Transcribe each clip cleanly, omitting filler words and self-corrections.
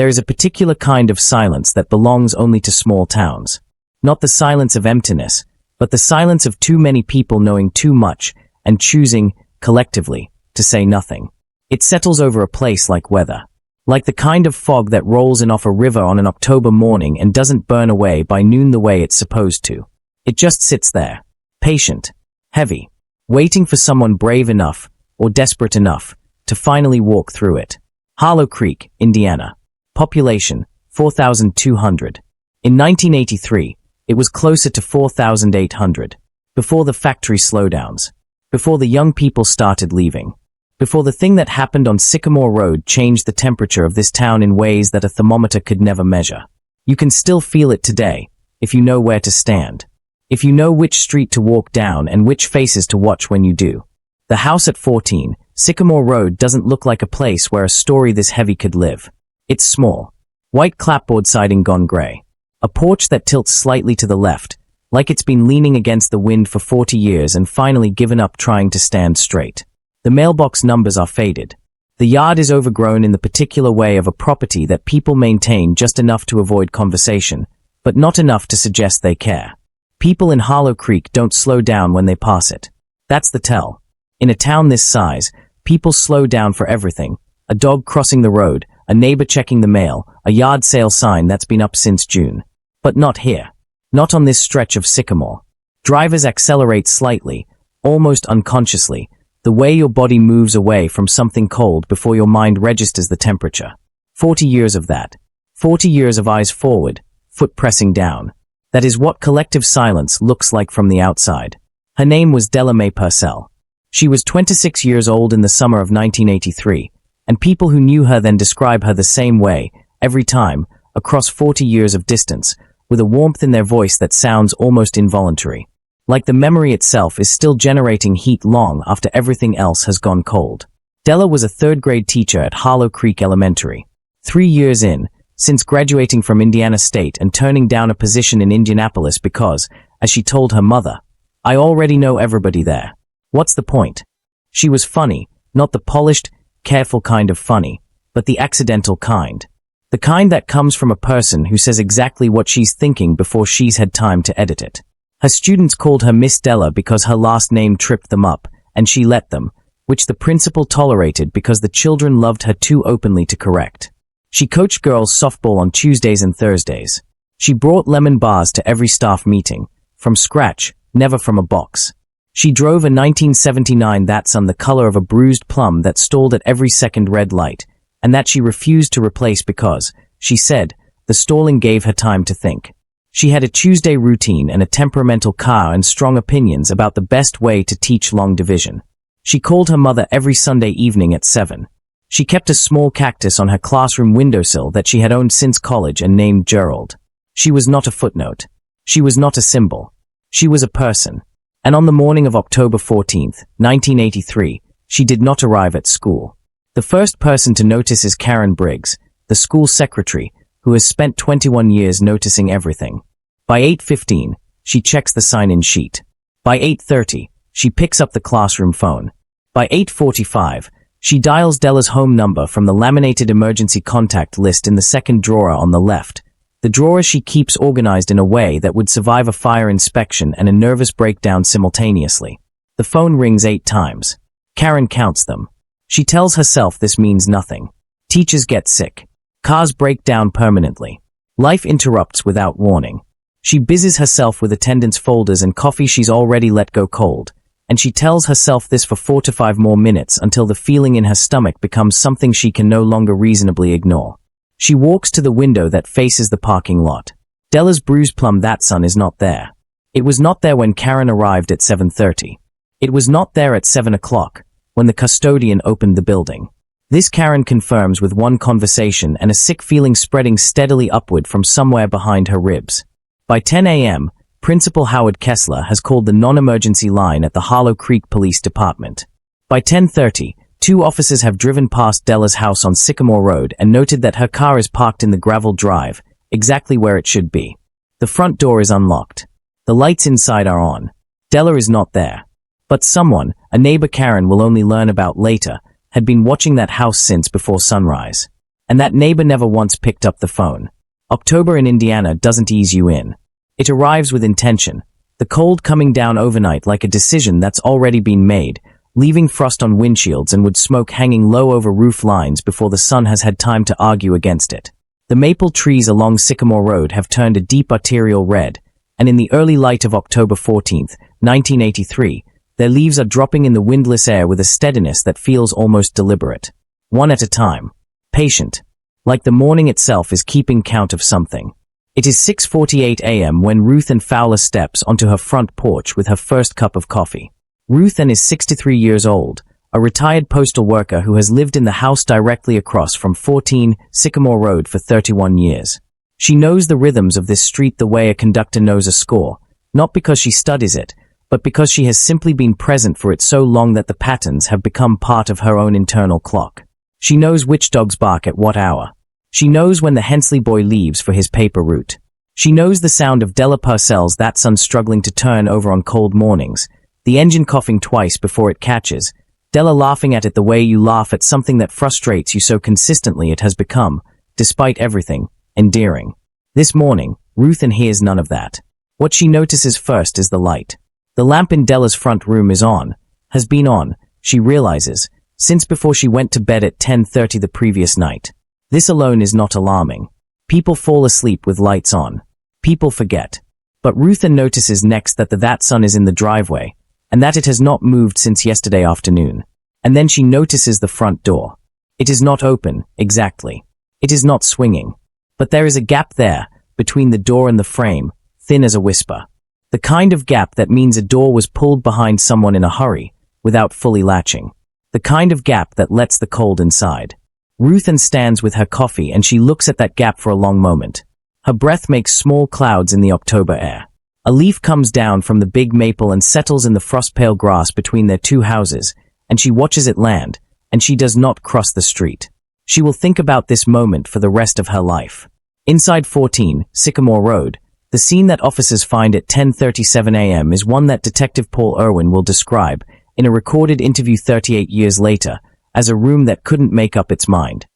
There is a particular kind of silence that belongs only to small towns. Not the silence of emptiness, but the silence of too many people knowing too much and choosing, collectively, to say nothing. It settles over a place like weather. Like the kind of fog that rolls in off a river on an October morning and doesn't burn away by noon the way it's supposed to. It just sits there, patient, heavy, waiting for someone brave enough, or desperate enough, to finally walk through it. Harlow Creek, Indiana. Population, 4,200. In 1983, it was closer to 4,800. Before the factory slowdowns. Before the young people started leaving. Before the thing that happened on Sycamore Road changed the temperature of this town in ways that a thermometer could never measure. You can still feel it today, if you know where to stand. If you know which street to walk down and which faces to watch when you do. The house at 14, Sycamore Road doesn't look like a place where a story this heavy could live. It's small. White clapboard siding gone gray. A porch that tilts slightly to the left, like it's been leaning against the wind for 40 years and finally given up trying to stand straight. The mailbox numbers are faded. The yard is overgrown in the particular way of a property that people maintain just enough to avoid conversation, but not enough to suggest they care. People in Harlow Creek don't slow down when they pass it. That's the tell. In a town this size, people slow down for everything. A dog crossing the road, a neighbor checking the mail, a yard sale sign that's been up since June. But not here. Not on this stretch of Sycamore. Drivers accelerate slightly, almost unconsciously, the way your body moves away from something cold before your mind registers the temperature. 40 years of that. 40 years of eyes forward, foot pressing down. That is what collective silence looks like from the outside. Her name was Della Mae Purcell. She was 26 years old in the summer of 1983, and people who knew her then describe her the same way, every time, across 40 years of distance, with a warmth in their voice that sounds almost involuntary. Like the memory itself is still generating heat long after everything else has gone cold. Della was a third-grade teacher at Harlow Creek Elementary. 3 years in, since graduating from Indiana State and turning down a position in Indianapolis because, as she told her mother, "I already know everybody there. What's the point?" She was funny, not the polished, careful kind of funny, but the accidental kind. The kind that comes from a person who says exactly what she's thinking before she's had time to edit it. Her students called her Miss Della because her last name tripped them up, and she let them, which the principal tolerated because the children loved her too openly to correct. She coached girls softball on Tuesdays and Thursdays. She brought lemon bars to every staff meeting, from scratch, never from a box. She drove a 1979 Datsun the color of a bruised plum that stalled at every second red light, and that she refused to replace because, she said, the stalling gave her time to think. She had a Tuesday routine and a temperamental car and strong opinions about the best way to teach long division. She called her mother every Sunday evening at 7. She kept a small cactus on her classroom windowsill that she had owned since college and named Gerald. She was not a footnote. She was not a symbol. She was a person. And on the morning of October 14, 1983, she did not arrive at school. The first person to notice is Karen Briggs, the school secretary, who has spent 21 years noticing everything. By 8:15, she checks the sign-in sheet. By 8:30, she picks up the classroom phone. By 8:45, she dials Della's home number from the laminated emergency contact list in the second drawer on the left, the drawer she keeps organized in a way that would survive a fire inspection and a nervous breakdown simultaneously. The phone rings 8 times. Karen counts them. She tells herself this means nothing. Teachers get sick. Cars break down permanently. Life interrupts without warning. She busies herself with attendance folders and coffee she's already let go cold, and she tells herself this for 4 to 5 more minutes until the feeling in her stomach becomes something she can no longer reasonably ignore. She walks to the window that faces the parking lot. Della's bruised plum Datsun is not there. It was not there when Karen arrived at 7:30. It was not there at 7 o'clock, when the custodian opened the building. This Karen confirms with one conversation and a sick feeling spreading steadily upward from somewhere behind her ribs. By 10 a.m., Principal Howard Kessler has called the non-emergency line at the Harlow Creek Police Department. By 10:30, 2 officers have driven past Della's house on Sycamore Road and noted that her car is parked in the gravel drive, exactly where it should be. The front door is unlocked. The lights inside are on. Della is not there. But someone, a neighbor Karen will only learn about later, had been watching that house since before sunrise. And that neighbor never once picked up the phone. October in Indiana doesn't ease you in. It arrives with intention, the cold coming down overnight like a decision that's already been made, leaving frost on windshields and wood smoke hanging low over roof lines before the sun has had time to argue against it. The maple trees along Sycamore Road have turned a deep arterial red, and in the early light of October 14th, 1983, their leaves are dropping in the windless air with a steadiness that feels almost deliberate. One at a time. Patient. Like the morning itself is keeping count of something. It is 6:48 a.m. when Ruth Ann Fowler steps onto her front porch with her first cup of coffee. Ruth Ann is 63 years old, a retired postal worker who has lived in the house directly across from 14 Sycamore Road for 31 years. She knows the rhythms of this street the way a conductor knows a score, not because she studies it, but because she has simply been present for it so long that the patterns have become part of her own internal clock. She knows which dogs bark at what hour. She knows when the Hensley boy leaves for his paper route. She knows the sound of Della Purcell's That Sun struggling to turn over on cold mornings, the engine coughing twice before it catches, Della laughing at it the way you laugh at something that frustrates you so consistently it has become, despite everything, endearing. This morning, Ruth Ann hears none of that. What she notices first is the light. The lamp in Della's front room is on, has been on, she realizes, since before she went to bed at 10:30 the previous night. This alone is not alarming. People fall asleep with lights on. People forget. But Ruth Ann notices next that the That Sun is in the driveway, and that it has not moved since yesterday afternoon. And then she notices the front door. It is not open, exactly. It is not swinging. But there is a gap there, between the door and the frame, thin as a whisper. The kind of gap that means a door was pulled behind someone in a hurry, without fully latching. The kind of gap that lets the cold inside. Ruth Ann stands with her coffee and she looks at that gap for a long moment. Her breath makes small clouds in the October air. A leaf comes down from the big maple and settles in the frost-pale grass between their two houses, and she watches it land, and she does not cross the street. She will think about this moment for the rest of her life. Inside 14 Sycamore Road, the scene that officers find at 10:37 a.m. is one that Detective Paul Irwin will describe, in a recorded interview 38 years later, as a room that couldn't make up its mind.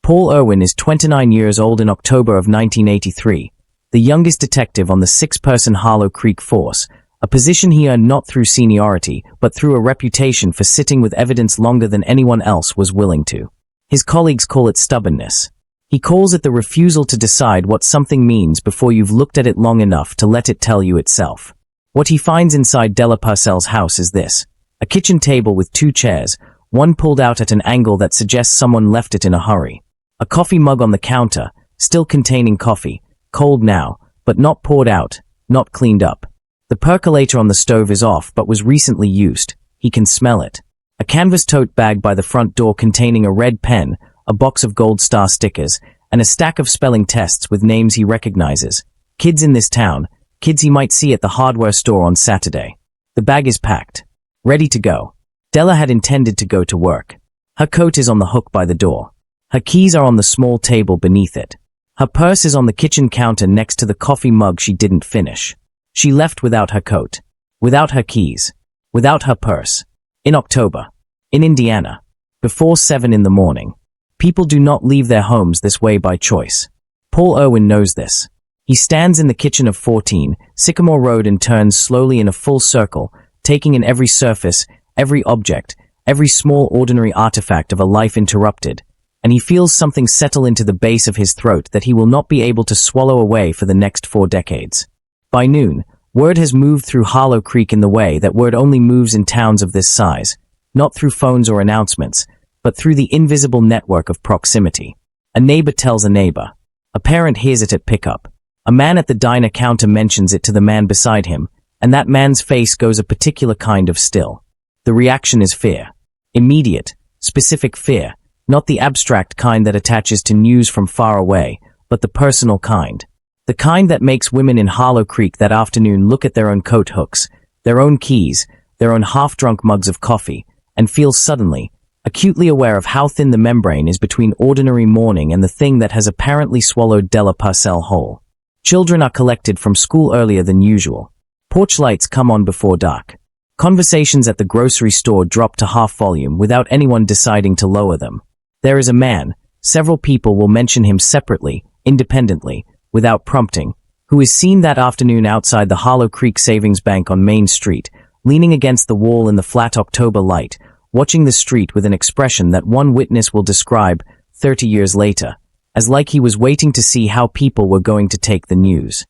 Paul Irwin is 29 years old in October of 1983, the youngest detective on the 6-person Harlow Creek force, a position he earned not through seniority, but through a reputation for sitting with evidence longer than anyone else was willing to. His colleagues call it stubbornness. He calls it the refusal to decide what something means before you've looked at it long enough to let it tell you itself. What he finds inside Della Purcell's house is this: a kitchen table with 2 chairs, one pulled out at an angle that suggests someone left it in a hurry. A coffee mug on the counter, still containing coffee, cold now, but not poured out, not cleaned up. The percolator on the stove is off but was recently used. He can smell it. A canvas tote bag by the front door containing a red pen, a box of gold star stickers, and a stack of spelling tests with names he recognizes. Kids in this town, kids he might see at the hardware store on Saturday. The bag is packed. Ready to go. Della had intended to go to work. Her coat is on the hook by the door. Her keys are on the small table beneath it. Her purse is on the kitchen counter next to the coffee mug she didn't finish. She left without her coat, without her keys, without her purse. In October, in Indiana, before 7 in the morning. People do not leave their homes this way by choice. Paul Irwin knows this. He stands in the kitchen of 14 Sycamore Road and turns slowly in a full circle, taking in every surface, every object, every small ordinary artifact of a life interrupted, and he feels something settle into the base of his throat that he will not be able to swallow away for the next 4 decades. By noon, word has moved through Harlow Creek in the way that word only moves in towns of this size, not through phones or announcements, but through the invisible network of proximity. A neighbor tells a neighbor. A parent hears it at pickup. A man at the diner counter mentions it to the man beside him, and that man's face goes a particular kind of still. The reaction is fear. Immediate, specific fear, not the abstract kind that attaches to news from far away, but the personal kind. The kind that makes women in Harlow Creek that afternoon look at their own coat hooks, their own keys, their own half-drunk mugs of coffee, and feel suddenly, acutely aware of how thin the membrane is between ordinary morning and the thing that has apparently swallowed Della Purcell whole. Children are collected from school earlier than usual. Porch lights come on before dark. Conversations at the grocery store drop to half volume without anyone deciding to lower them. There is a man, Several people will mention him separately, independently, without prompting, who is seen that afternoon outside the Harlow Creek Savings Bank on Main Street, leaning against the wall in the flat October light, watching the street with an expression that one witness will describe, 30 years later, as like he was waiting to see how people were going to take the news.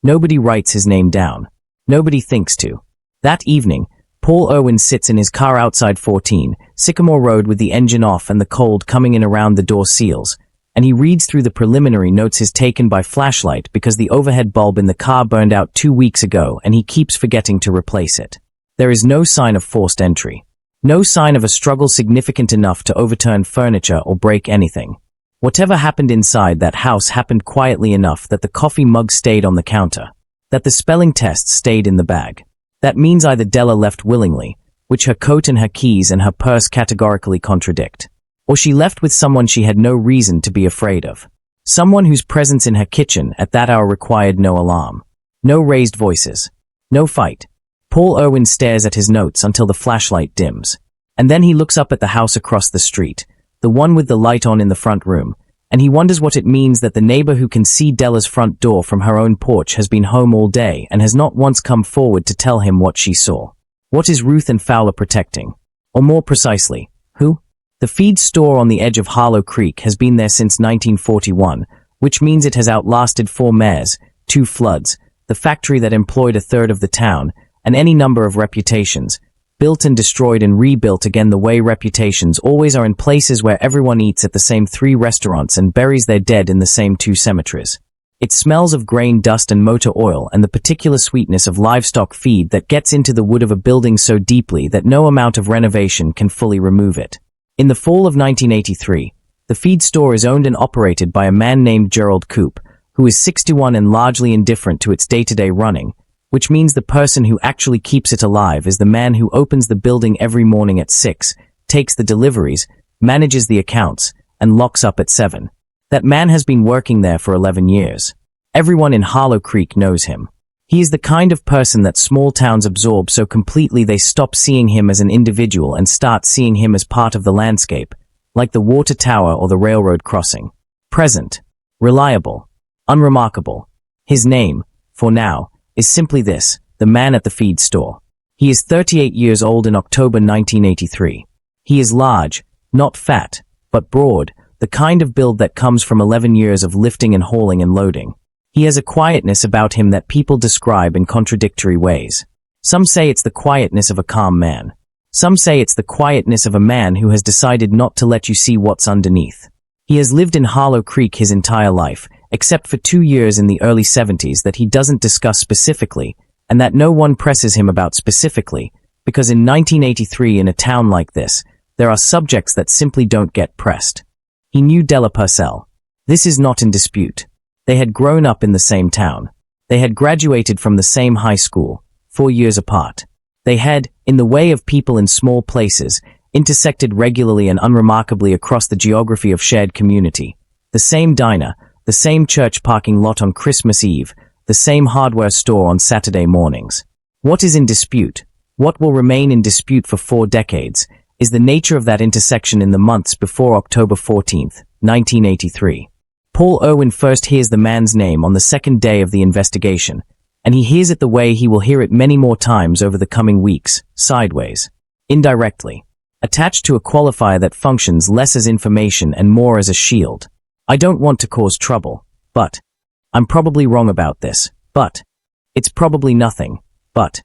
Nobody writes his name down. Nobody thinks to. That evening, Paul Irwin sits in his car outside 14 Sycamore Road with the engine off and the cold coming in around the door seals, and he reads through the preliminary notes he's taken by flashlight because the overhead bulb in the car burned out 2 weeks ago and he keeps forgetting to replace it. There is no sign of forced entry. No sign of a struggle significant enough to overturn furniture or break anything. Whatever happened inside that house happened quietly enough that the coffee mug stayed on the counter, that the spelling test stayed in the bag. That means either Della left willingly, which her coat and her keys and her purse categorically contradict, or she left with someone she had no reason to be afraid of. Someone whose presence in her kitchen at that hour required no alarm. No raised voices. No fight. Paul Irwin stares at his notes until the flashlight dims, and then he looks up at the house across the street, the one with the light on in the front room, and he wonders what it means that the neighbor who can see Della's front door from her own porch has been home all day and has not once come forward to tell him what she saw. What is Ruth and Fowler protecting? Or more precisely, who? The feed store on the edge of Harlow Creek has been there since 1941, which means it has outlasted 4 mayors, 2 floods, the factory that employed a third of the town, and any number of reputations, built and destroyed and rebuilt again the way reputations always are in places where everyone eats at the same 3 restaurants and buries their dead in the same 2 cemeteries. It smells of grain dust and motor oil and the particular sweetness of livestock feed that gets into the wood of a building so deeply that no amount of renovation can fully remove it. In the fall of 1983, the feed store is owned and operated by a man named Gerald Coop, who is 61 and largely indifferent to its day-to-day running, which means the person who actually keeps it alive is the man who opens the building every morning at 6, takes the deliveries, manages the accounts, and locks up at 7. That man has been working there for 11 years. Everyone in Harlow Creek knows him. He is the kind of person that small towns absorb so completely they stop seeing him as an individual and start seeing him as part of the landscape, like the water tower or the railroad crossing. Present. Reliable. Unremarkable. His name, for now, is simply this, the man at the feed store. He is 38 years old in October 1983. He is large, not fat, but broad, the kind of build that comes from 11 years of lifting and hauling and loading. He has a quietness about him that people describe in contradictory ways. Some say it's the quietness of a calm man. Some say it's the quietness of a man who has decided not to let you see what's underneath. He has lived in Harlow Creek his entire life, except for 2 years in the early 70s that he doesn't discuss specifically, and that no one presses him about specifically, because in 1983 in a town like this, there are subjects that simply don't get pressed. He knew Della Purcell. This is not in dispute. They had grown up in the same town. They had graduated from the same high school, 4 years apart. They had, in the way of people in small places, intersected regularly and unremarkably across the geography of shared community. The same diner, the same church parking lot on Christmas Eve, the same hardware store on Saturday mornings. What is in dispute, what will remain in dispute for 4 decades, is the nature of that intersection in the months before October 14, 1983. Paul Irwin first hears the man's name on the second day of the investigation, and he hears it the way he will hear it many more times over the coming weeks, sideways, indirectly, attached to a qualifier that functions less as information and more as a shield. I don't want to cause trouble, but I'm probably wrong about this, but it's probably nothing, but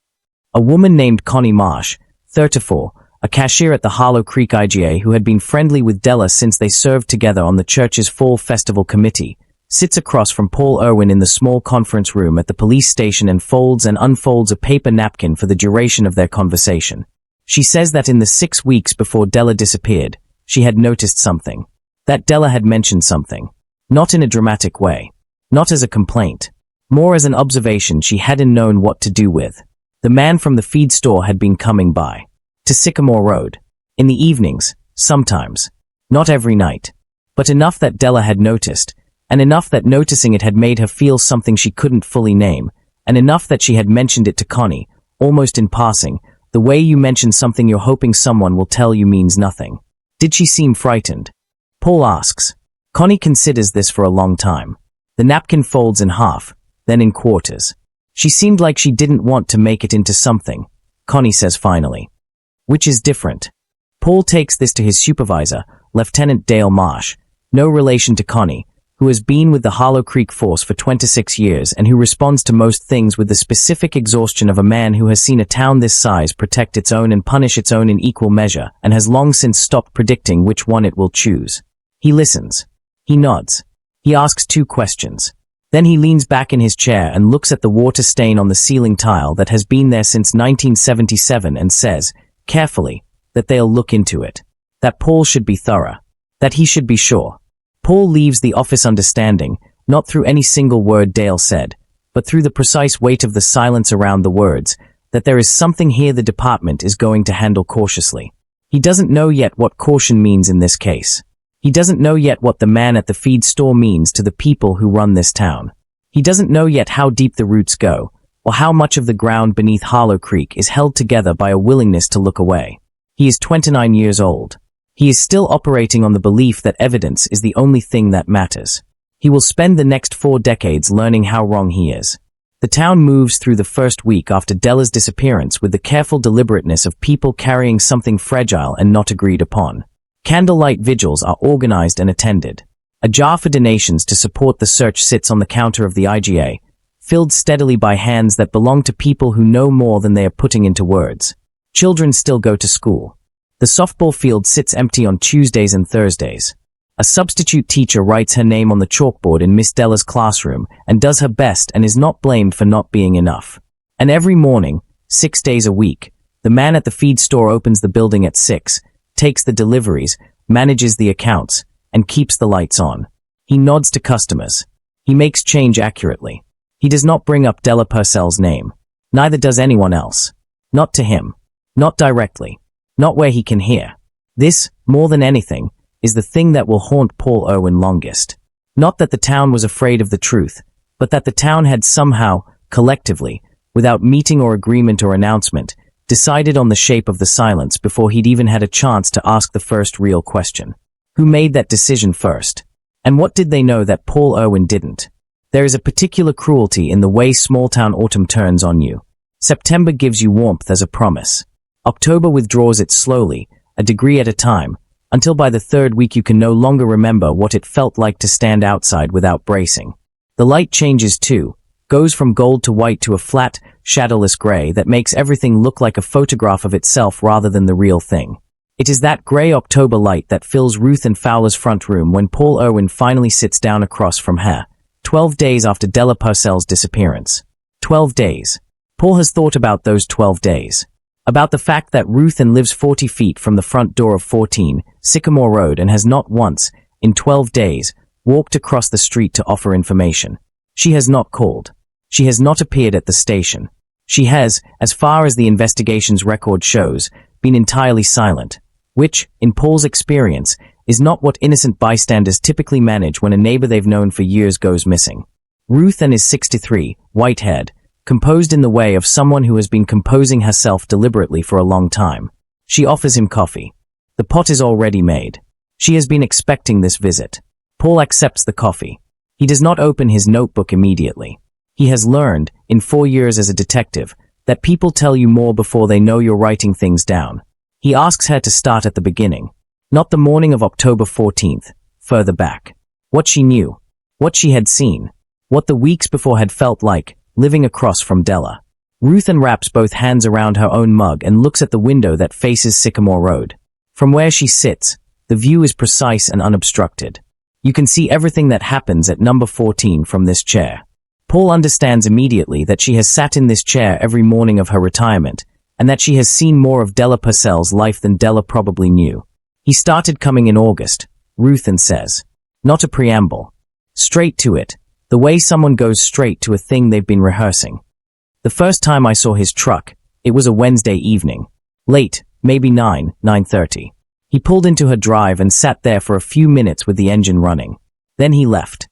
a woman named Connie Marsh, 34, a cashier at the Harlow Creek IGA who had been friendly with Della since they served together on the church's fall festival committee, sits across from Paul Irwin in the small conference room at the police station and folds and unfolds a paper napkin for the duration of their conversation. She says that in the 6 weeks before Della disappeared, she had noticed something. That Della had mentioned something. Not in a dramatic way. Not as a complaint. More as an observation she hadn't known what to do with. The man from the feed store had been coming by. To Sycamore Road. In the evenings, sometimes. Not every night. But enough that Della had noticed, and enough that noticing it had made her feel something she couldn't fully name, and enough that she had mentioned it to Connie, almost in passing, the way you mention something you're hoping someone will tell you means nothing. Did she seem frightened? Paul asks. Connie considers this for a long time. The napkin folds in half, then in quarters. She seemed like she didn't want to make it into something, Connie says finally. Which is different. Paul takes this to his supervisor, Lieutenant Dale Marsh, no relation to Connie, who has been with the Harlow Creek force for 26 years and who responds to most things with the specific exhaustion of a man who has seen a town this size protect its own and punish its own in equal measure and has long since stopped predicting which one it will choose. He listens. He nods. He asks 2 questions. Then he leans back in his chair and looks at the water stain on the ceiling tile that has been there since 1977 and says, carefully, that they'll look into it. That Paul should be thorough. That he should be sure. Paul leaves the office understanding, not through any single word Dale said, but through the precise weight of the silence around the words, that there is something here the department is going to handle cautiously. He doesn't know yet what caution means in this case. He doesn't know yet what the man at the feed store means to the people who run this town. He doesn't know yet how deep the roots go, or how much of the ground beneath Harlow Creek is held together by a willingness to look away. He is 29 years old. He is still operating on the belief that evidence is the only thing that matters. He will spend the next 4 decades learning how wrong he is. The town moves through the first week after Della's disappearance with the careful deliberateness of people carrying something fragile and not agreed upon. Candlelight vigils are organized and attended. A jar for donations to support the search sits on the counter of the IGA, filled steadily by hands that belong to people who know more than they are putting into words. Children still go to school. The softball field sits empty on Tuesdays and Thursdays. A substitute teacher writes her name on the chalkboard in Miss Della's classroom and does her best and is not blamed for not being enough. And every morning, 6 days a week, the man at the feed store opens the building at 6, takes the deliveries, manages the accounts, and keeps the lights on. He nods to customers. He makes change accurately. He does not bring up Della Purcell's name. Neither does anyone else. Not to him. Not directly. Not where he can hear. This, more than anything, is the thing that will haunt Paul Owen longest. Not that the town was afraid of the truth, but that the town had somehow, collectively, without meeting or agreement or announcement, decided on the shape of the silence before he'd even had a chance to ask the first real question. Who made that decision first? And what did they know that Paul Owen didn't? There is a particular cruelty in the way small-town autumn turns on you. September gives you warmth as a promise. October withdraws it slowly, a degree at a time, until by the 3rd week you can no longer remember what it felt like to stand outside without bracing. The light changes too, goes from gold to white to a flat, shadowless gray that makes everything look like a photograph of itself rather than the real thing. It is that gray October light that fills Ruth and Fowler's front room when Paul Owen finally sits down across from her, 12 days after Della Purcell's disappearance. 12 days. Paul has thought about those 12 days. About the fact that Ruth lives 40 feet from the front door of 14, Sycamore Road and has not once, in 12 days, walked across the street to offer information. She has not called. She has not appeared at the station. She has, as far as the investigation's record shows, been entirely silent, which, in Paul's experience, is not what innocent bystanders typically manage when a neighbor they've known for years goes missing. Ruth is 63, white-haired, composed in the way of someone who has been composing herself deliberately for a long time. She offers him coffee. The pot is already made. She has been expecting this visit. Paul accepts the coffee. He does not open his notebook immediately. He has learned, in 4 years as a detective, that people tell you more before they know you're writing things down. He asks her to start at the beginning. Not the morning of October 14th, further back. What she knew. What she had seen. What the weeks before had felt like, living across from Della. Ruth wraps both hands around her own mug and looks at the window that faces Sycamore Road. From where she sits, the view is precise and unobstructed. You can see everything that happens at number 14 from this chair. Paul understands immediately that she has sat in this chair every morning of her retirement, and that she has seen more of Della Purcell's life than Della probably knew. He started coming in August, Ruth says. Not a preamble. Straight to it, the way someone goes straight to a thing they've been rehearsing. The first time I saw his truck, it was a Wednesday evening. Late, maybe 9:30. He pulled into her drive and sat there for a few minutes with the engine running. Then he left.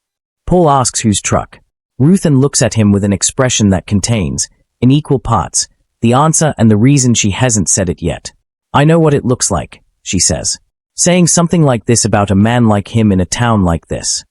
Paul asks whose truck. Ruth looks at him with an expression that contains, in equal parts, the answer and the reason she hasn't said it yet. I know what it looks like, she says. saying something like this about a man like him in a town like this.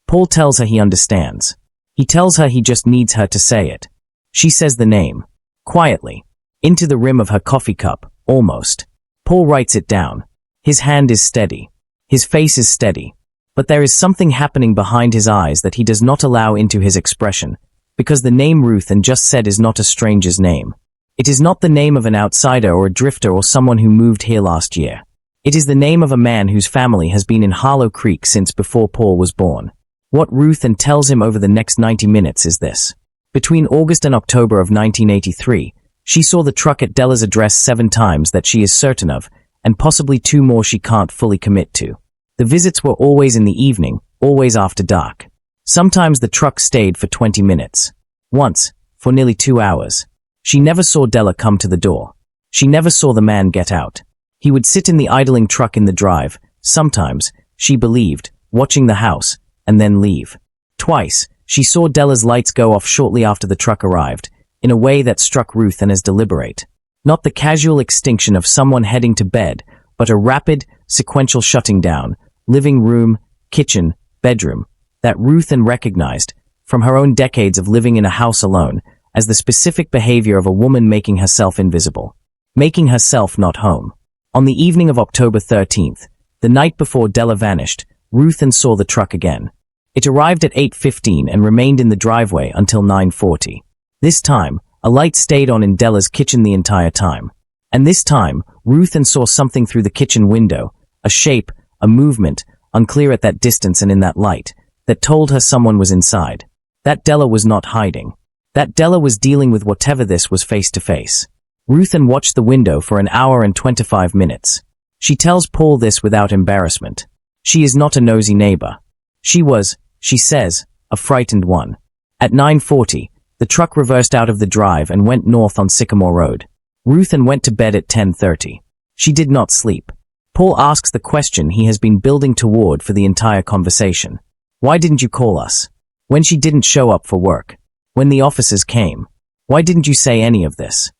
Paul tells her he understands. He tells her he just needs her to say it. She says the name. Quietly. Into the rim of her coffee cup, almost. Paul writes it down. His hand is steady. His face is steady. But there is something happening behind his eyes that he does not allow into his expression, because the name Ruth and just said is not a stranger's name. It is not the name of an outsider or a drifter or someone who moved here last year. It is the name of a man whose family has been in Harlow Creek since before Paul was born. What Ruth and tells him over the next 90 minutes is this. Between August and October of 1983, she saw the truck at Della's address 7 times that she is certain of, and possibly 2 more she can't fully commit to. The visits were always in the evening, always after dark. Sometimes the truck stayed for 20 minutes. Once, for nearly 2 hours. She never saw Della come to the door. She never saw the man get out. He would sit in the idling truck in the drive, sometimes, she believed, watching the house, and then leave. Twice, she saw Della's lights go off shortly after the truck arrived, in a way that struck Ruth and as deliberate. Not the casual extinction of someone heading to bed, but a rapid, sequential shutting down, living room, kitchen, bedroom, that Ruth recognized, from her own decades of living in a house alone, as the specific behavior of a woman making herself invisible. Making herself not home. On the evening of October 13th, the night before Della vanished, Ruth saw the truck again. It arrived at 8:15 and remained in the driveway until 9:40. This time, a light stayed on in Della's kitchen the entire time. And this time, Ruth saw something through the kitchen window, a shape, a movement, unclear at that distance and in that light, that told her someone was inside. That Della was not hiding. That Della was dealing with whatever this was face to face. Ruth watched the window for an hour and 25 minutes. She tells Paul this without embarrassment. She is not a nosy neighbor. She was, she says, a frightened one. At 9:40, the truck reversed out of the drive and went north on Sycamore Road. Ruth went to bed at 10:30. She did not sleep. Paul asks the question he has been building toward for the entire conversation. Why didn't you call us? When she didn't show up for work. When the officers came. Why didn't you say any of this?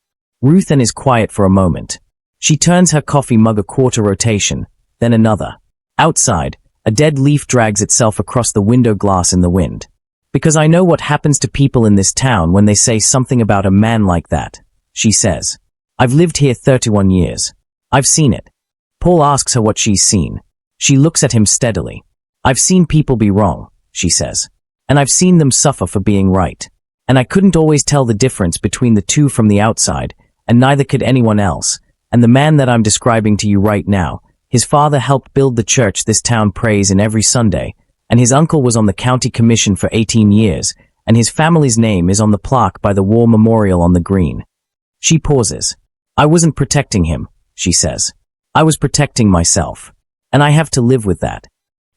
Ruth is quiet for a moment. She turns her coffee mug a quarter rotation, then another. Outside, a dead leaf drags itself across the window glass in the wind. Because I know what happens to people in this town when they say something about a man like that, she says. I've lived here 31 years. I've seen it. Paul asks her what she's seen. She looks at him steadily. I've seen people be wrong, she says. And I've seen them suffer for being right. And I couldn't always tell the difference between the two from the outside, and neither could anyone else. And the man that I'm describing to you right now, his father helped build the church this town prays in every Sunday, and his uncle was on the county commission for 18 years, and his family's name is on the plaque by the war memorial on the green. She pauses. I wasn't protecting him, she says. I was protecting myself. And I have to live with that.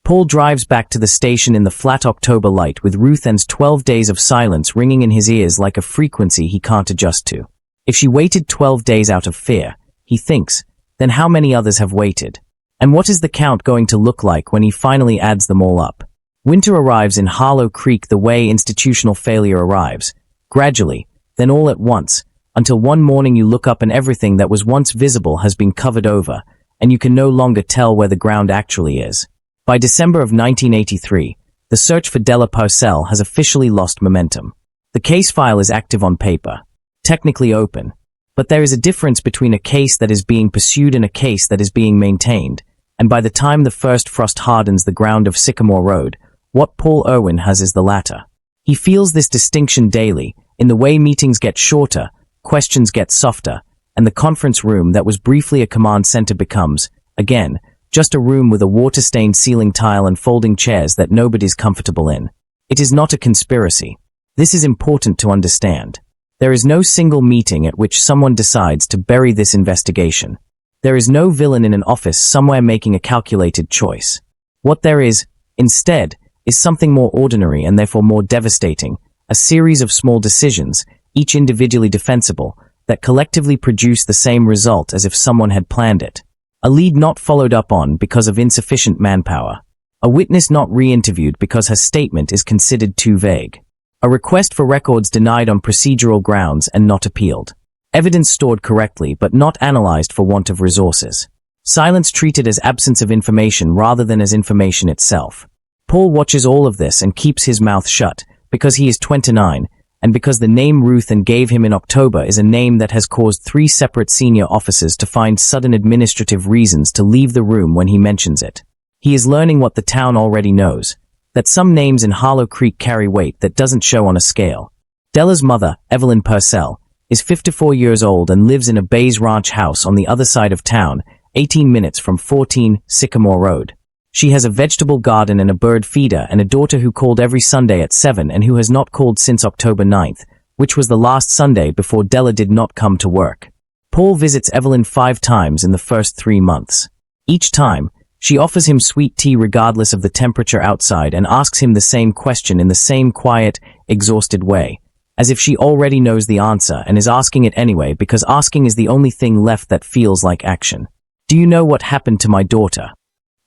Paul drives back to the station in the flat October light with Ruth's 12 days of silence ringing in his ears like a frequency he can't adjust to. If she waited 12 days out of fear, he thinks, then how many others have waited? And what is the count going to look like when he finally adds them all up? Winter arrives in Harlow Creek the way institutional failure arrives, gradually, then all at once, until one morning you look up and everything that was once visible has been covered over, and you can no longer tell where the ground actually is. By December of 1983, the search for Della Purcell has officially lost momentum. The case file is active on paper, technically open, but there is a difference between a case that is being pursued and a case that is being maintained, and by the time the first frost hardens the ground of Sycamore Road, what Paul Irwin has is the latter. He feels this distinction daily, in the way meetings get shorter, questions get softer, and the conference room that was briefly a command center becomes, again, just a room with a water-stained ceiling tile and folding chairs that nobody's comfortable in. It is not a conspiracy. This is important to understand. There is no single meeting at which someone decides to bury this investigation. There is no villain in an office somewhere making a calculated choice. What there is, instead, is something more ordinary and therefore more devastating, a series of small decisions, each individually defensible, that collectively produce the same result as if someone had planned it. A lead not followed up on because of insufficient manpower. A witness not re-interviewed because her statement is considered too vague. A request for records denied on procedural grounds and not appealed. Evidence stored correctly but not analyzed for want of resources. Silence treated as absence of information rather than as information itself. Paul watches all of this and keeps his mouth shut, because he is 29, and because the name Ruth and gave him in October is a name that has caused 3 separate senior officers to find sudden administrative reasons to leave the room when he mentions it. He is learning what the town already knows, that some names in Harlow Creek carry weight that doesn't show on a scale. Della's mother, Mae Purcell, is 54 years old and lives in a Bays Ranch house on the other side of town, 18 minutes from 14 Sycamore Road. She has a vegetable garden and a bird feeder and a daughter who called every Sunday at 7 and who has not called since October 9th, which was the last Sunday before Della did not come to work. Paul visits Evelyn 5 times in the first 3 months. Each time, she offers him sweet tea regardless of the temperature outside and asks him the same question in the same quiet, exhausted way, as if she already knows the answer and is asking it anyway because asking is the only thing left that feels like action. Do you know what happened to my daughter?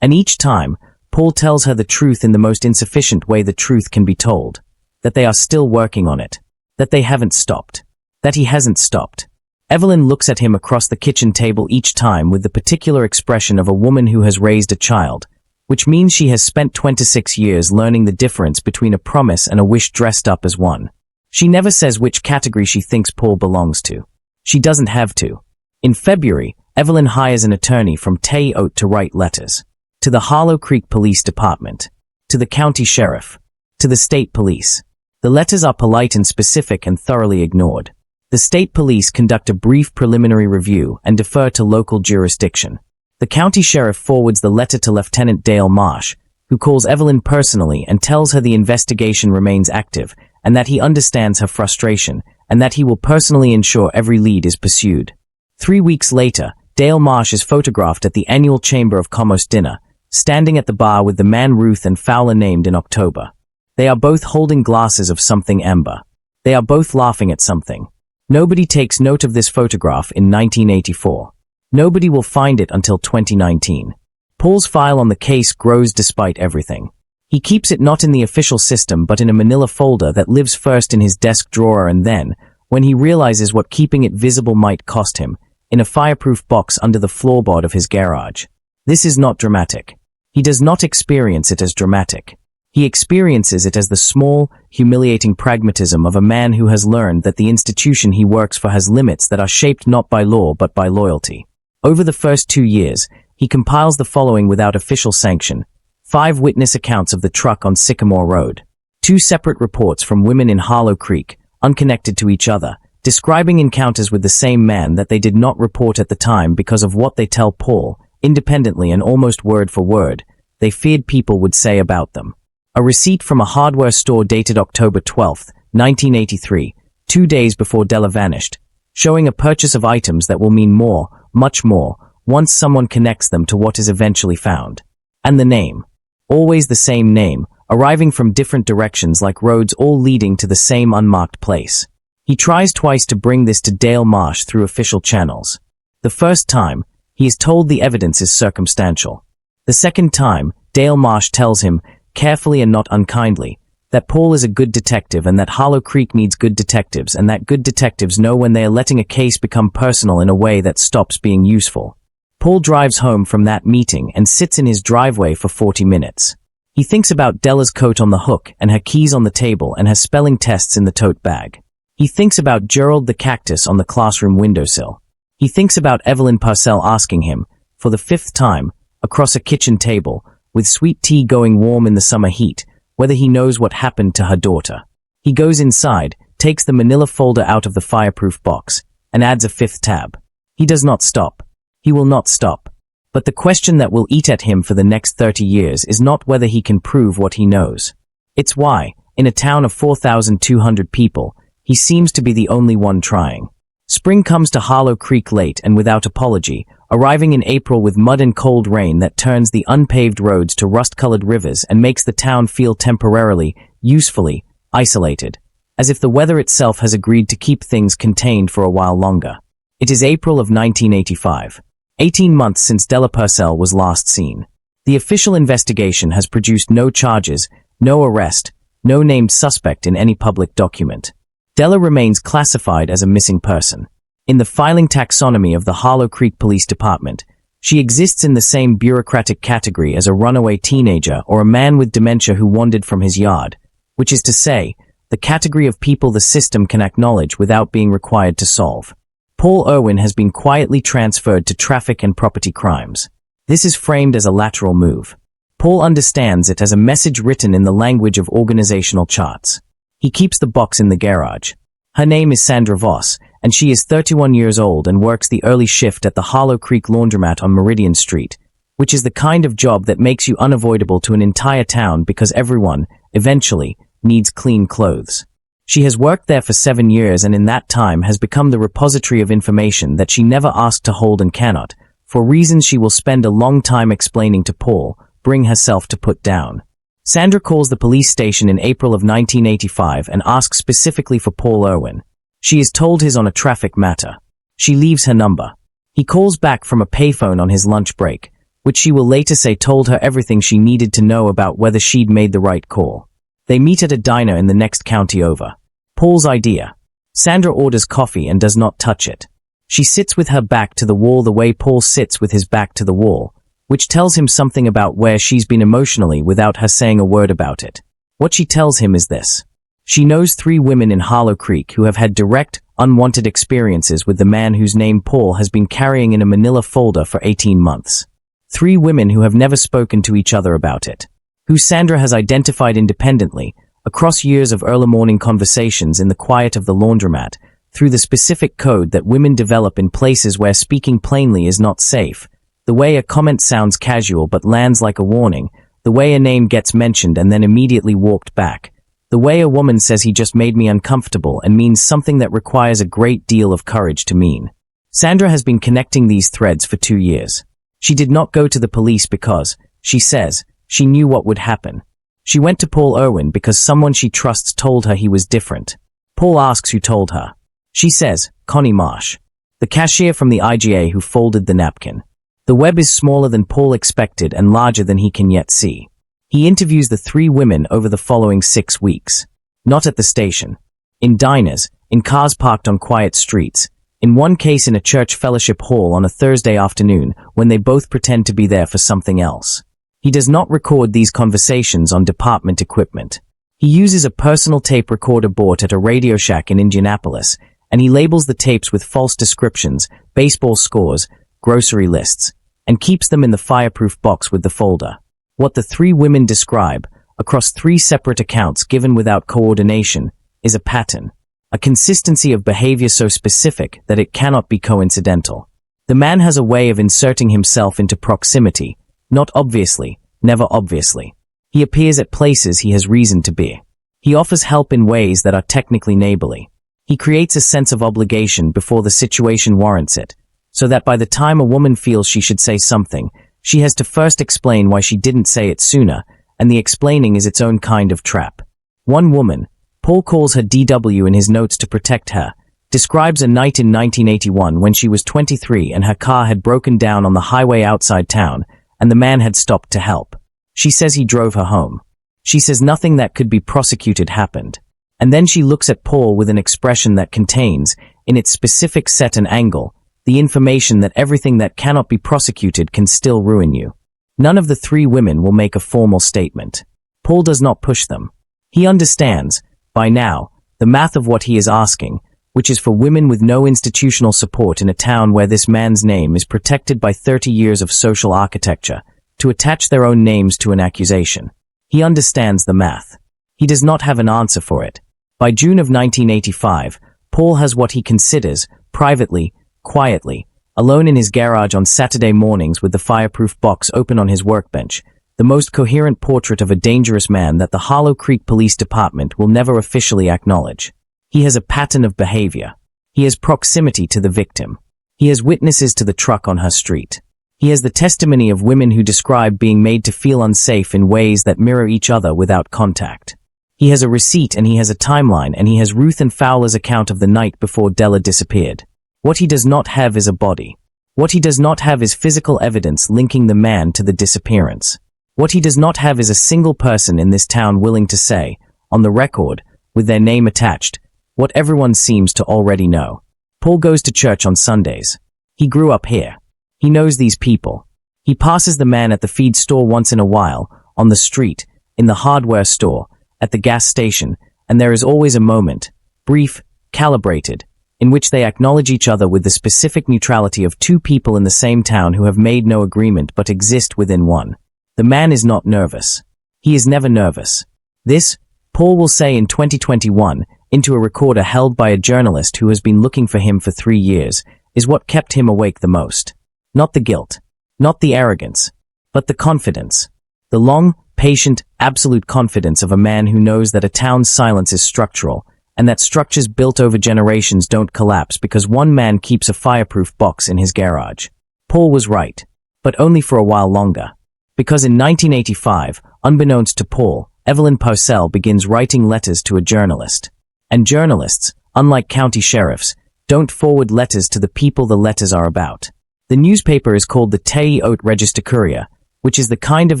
And each time, Paul tells her the truth in the most insufficient way the truth can be told. That they are still working on it. That they haven't stopped. That he hasn't stopped. Evelyn looks at him across the kitchen table each time with the particular expression of a woman who has raised a child, which means she has spent 26 years learning the difference between a promise and a wish dressed up as one. She never says which category she thinks Paul belongs to. She doesn't have to. In February, Evelyn hires an attorney from Tay Oat to write letters. To the Harlow Creek Police Department. To the county sheriff. To the state police. The letters are polite and specific and thoroughly ignored. The state police conduct a brief preliminary review and defer to local jurisdiction. The county sheriff forwards the letter to Lieutenant Dale Marsh, who calls Evelyn personally and tells her the investigation remains active and that he understands her frustration and that he will personally ensure every lead is pursued. 3 weeks later, Dale Marsh is photographed at the annual Chamber of Commerce dinner, standing at the bar with the man Ruth and Fowler named in October. They are both holding glasses of something amber. They are both laughing at something. Nobody takes note of this photograph in 1984. Nobody will find it until 2019. Paul's file on the case grows despite everything. He keeps it not in the official system but in a manila folder that lives first in his desk drawer and then, when he realizes what keeping it visible might cost him, in a fireproof box under the floorboard of his garage. This is not dramatic. He does not experience it as dramatic. He experiences it as the small, humiliating pragmatism of a man who has learned that the institution he works for has limits that are shaped not by law but by loyalty. Over the first 2 years, he compiles the following without official sanction: 5 witness accounts of the truck on Sycamore Road, 2 separate reports from women in Harlow Creek, unconnected to each other, describing encounters with the same man that they did not report at the time because of what they tell Paul, independently and almost word for word, they feared people would say about them. A receipt from a hardware store dated October 12, 1983, 2 days before Della vanished, showing a purchase of items that will mean more, much more, once someone connects them to what is eventually found. And the name. Always the same name, arriving from different directions like roads all leading to the same unmarked place. He tries twice to bring this to Dale Marsh through official channels. The first time, he is told the evidence is circumstantial. The second time, Dale Marsh tells him, carefully and not unkindly, that Paul is a good detective and that Harlow Creek needs good detectives and that good detectives know when they are letting a case become personal in a way that stops being useful. Paul drives home from that meeting and sits in his driveway for 40 minutes. He thinks about Della's coat on the hook and her keys on the table and her spelling tests in the tote bag. He thinks about Gerald the cactus on the classroom windowsill. He thinks about Mae Purcell asking him, for the 5th time, across a kitchen table, with sweet tea going warm in the summer heat, whether he knows what happened to her daughter. He goes inside, takes the manila folder out of the fireproof box, and adds a 5th tab. He does not stop. He will not stop. But the question that will eat at him for the next 30 years is not whether he can prove what he knows. It's why, in a town of 4,200 people, he seems to be the only one trying. Spring comes to Harlow Creek late and without apology, arriving in April with mud and cold rain that turns the unpaved roads to rust-colored rivers and makes the town feel temporarily, usefully, isolated, as if the weather itself has agreed to keep things contained for a while longer. It is April of 1985. 18 months since Della Purcell was last seen. The official investigation has produced no charges, no arrest, no named suspect in any public document. Della remains classified as a missing person. In the filing taxonomy of the Harlow Creek Police Department, She exists in the same bureaucratic category as a runaway teenager or a man with dementia who wandered from his yard, which is to say, the category of people the system can acknowledge without being required to solve. Paul Irwin has been quietly transferred to traffic and property crimes. This is framed as a lateral move. Paul understands it as a message written in the language of organizational charts. He keeps the box in the garage. Her name is Sandra Voss, and she is 31 years old and works the early shift at the Harlow Creek laundromat on Meridian Street, which is the kind of job that makes you unavoidable to an entire town because everyone, eventually, needs clean clothes. She has worked there for 7 years and in that time has become the repository of information that she never asked to hold and cannot, for reasons she will spend a long time explaining to Paul, bring herself to put down. Sandra calls the police station in April of 1985 and asks specifically for Paul Irwin. She is told he's on a traffic matter. She leaves her number. He calls back from a payphone on his lunch break, which she will later say told her everything she needed to know about whether she'd made the right call. They meet at a diner in the next county over. Paul's idea. Sandra orders coffee and does not touch it. She sits with her back to the wall the way Paul sits with his back to the wall, which tells him something about where she's been emotionally without her saying a word about it. What she tells him is this. She knows 3 women in Harlow Creek who have had direct, unwanted experiences with the man whose name Paul has been carrying in a manila folder for 18 months. 3 women who have never spoken to each other about it, who Sandra has identified independently, across years of early morning conversations in the quiet of the laundromat, through the specific code that women develop in places where speaking plainly is not safe, the way a comment sounds casual but lands like a warning, the way a name gets mentioned and then immediately walked back, the way a woman says he just made me uncomfortable and means something that requires a great deal of courage to mean. Sandra has been connecting these threads for 2 years. She did not go to the police because, she says, she knew what would happen. She went to Paul Irwin because someone she trusts told her he was different. Paul asks who told her. She says, Connie Marsh, the cashier from the IGA who folded the napkin. The web is smaller than Paul expected and larger than he can yet see. He interviews the 3 women over the following 6 weeks. Not at the station. In diners, in cars parked on quiet streets, in one case in a church fellowship hall on a Thursday afternoon when they both pretend to be there for something else. He does not record these conversations on department equipment. He uses a personal tape recorder bought at a Radio Shack in Indianapolis, and he labels the tapes with false descriptions, baseball scores, grocery lists, and keeps them in the fireproof box with the folder. What the 3 women describe, across 3 separate accounts given without coordination, is a pattern, a consistency of behavior so specific that it cannot be coincidental. The man has a way of inserting himself into proximity, not obviously, never obviously. He appears at places he has reason to be. He offers help in ways that are technically neighborly. He creates a sense of obligation before the situation warrants it, so that by the time a woman feels she should say something, she has to first explain why she didn't say it sooner, and the explaining is its own kind of trap. One woman, Paul calls her DW in his notes to protect her, describes a night in 1981 when she was 23 and her car had broken down on the highway outside town, and the man had stopped to help. She says he drove her home. She says nothing that could be prosecuted happened. And then she looks at Paul with an expression that contains, in its specific set and angle, the information that everything that cannot be prosecuted can still ruin you. None of the 3 women will make a formal statement. Paul does not push them. He understands, by now, the math of what he is asking, which is for women with no institutional support in a town where this man's name is protected by 30 years of social architecture, to attach their own names to an accusation. He understands the math. He does not have an answer for it. By June of 1985, Paul has what he considers, privately, quietly, alone in his garage on Saturday mornings with the fireproof box open on his workbench, the most coherent portrait of a dangerous man that the Harlow Creek Police Department will never officially acknowledge. He has a pattern of behavior. He has proximity to the victim. He has witnesses to the truck on her street. He has the testimony of women who describe being made to feel unsafe in ways that mirror each other without contact. He has a receipt and he has a timeline and he has Ruth and Fowler's account of the night before Della disappeared. What he does not have is a body. What he does not have is physical evidence linking the man to the disappearance. What he does not have is a single person in this town willing to say, on the record, with their name attached, what everyone seems to already know. Paul goes to church on Sundays. He grew up here. He knows these people. He passes the man at the feed store once in a while, on the street, in the hardware store, at the gas station, and there is always a moment, brief, calibrated, in which they acknowledge each other with the specific neutrality of two people in the same town who have made no agreement but exist within one. The man is not nervous. He is never nervous. This, Paul will say in 2021, into a recorder held by a journalist who has been looking for him for 3 years, is what kept him awake the most. Not the guilt, not the arrogance, but the confidence. The long, patient, absolute confidence of a man who knows that a town's silence is structural, and that structures built over generations don't collapse because one man keeps a fireproof box in his garage. Paul was right, but only for a while longer. Because in 1985, unbeknownst to Paul, Mae Purcell begins writing letters to a journalist. And journalists, unlike county sheriffs, don't forward letters to the people the letters are about. The newspaper is called the Te Oat Register Courier, which is the kind of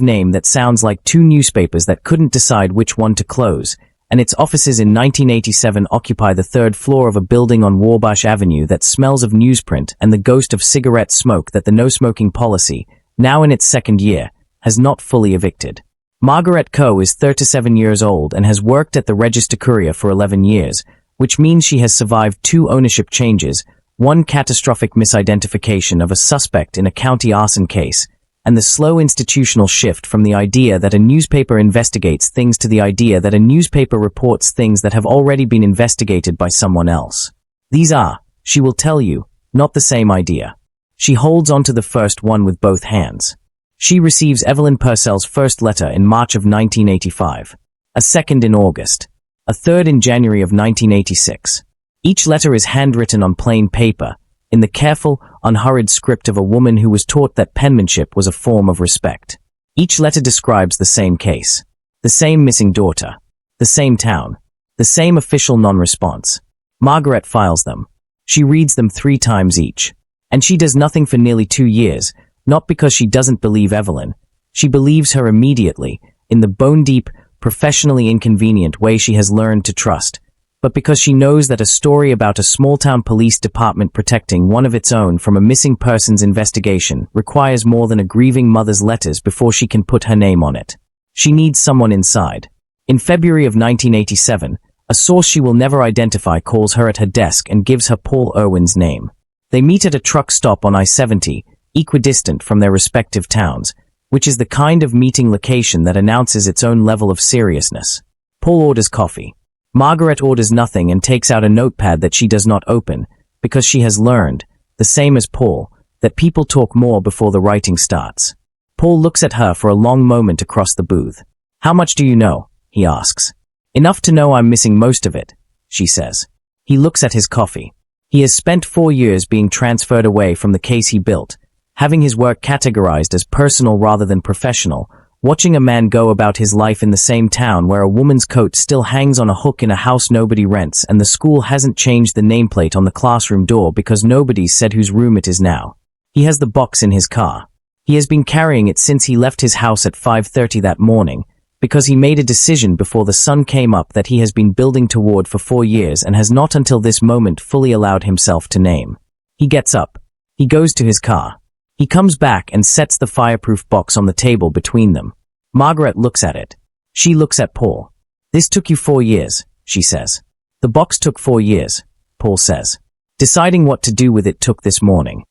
name that sounds like two newspapers that couldn't decide which one to close, and its offices in 1987 occupy the third floor of a building on Wabash Avenue that smells of newsprint and the ghost of cigarette smoke that the no-smoking policy, now in its second year, has not fully evicted. Margaret Coe is 37 years old and has worked at the Register Courier for 11 years, which means she has survived 2 ownership changes, 1 catastrophic misidentification of a suspect in a county arson case, and the slow institutional shift from the idea that a newspaper investigates things to the idea that a newspaper reports things that have already been investigated by someone else. These are, she will tell you, not the same idea. She holds onto the first one with both hands. She receives Mae Purcell's first letter in March of 1985, a second in August, a third in January of 1986. Each letter is handwritten on plain paper, in the careful, unhurried script of a woman who was taught that penmanship was a form of respect. Each letter describes the same case, the same missing daughter, the same town, the same official non-response. Margaret files them. She reads them 3 times each. And she does nothing for nearly 2 years, not because she doesn't believe Evelyn. She believes her immediately, in the bone-deep, professionally inconvenient way she has learned to trust, but because she knows that a story about a small-town police department protecting one of its own from a missing persons investigation requires more than a grieving mother's letters before she can put her name on it. She needs someone inside. In February of 1987, a source she will never identify calls her at her desk and gives her Paul Irwin's name. They meet at a truck stop on I-70, equidistant from their respective towns, which is the kind of meeting location that announces its own level of seriousness. Paul orders coffee. Margaret orders nothing and takes out a notepad that she does not open, because she has learned, the same as Paul, that people talk more before the writing starts. Paul looks at her for a long moment across the booth. "How much do you know?" he asks. "Enough to know I'm missing most of it," she says. He looks at his coffee. He has spent 4 years being transferred away from the case he built, having his work categorized as personal rather than professional, watching a man go about his life in the same town where a woman's coat still hangs on a hook in a house nobody rents and the school hasn't changed the nameplate on the classroom door because nobody's said whose room it is now. He has the box in his car. He has been carrying it since he left his house at 5:30 that morning, because he made a decision before the sun came up that he has been building toward for 4 years and has not until this moment fully allowed himself to name. He gets up. He goes to his car. He comes back and sets the fireproof box on the table between them. Margaret looks at it. She looks at Paul. "This took you 4 years, she says. "The box took 4 years, Paul says. "Deciding what to do with it took this morning."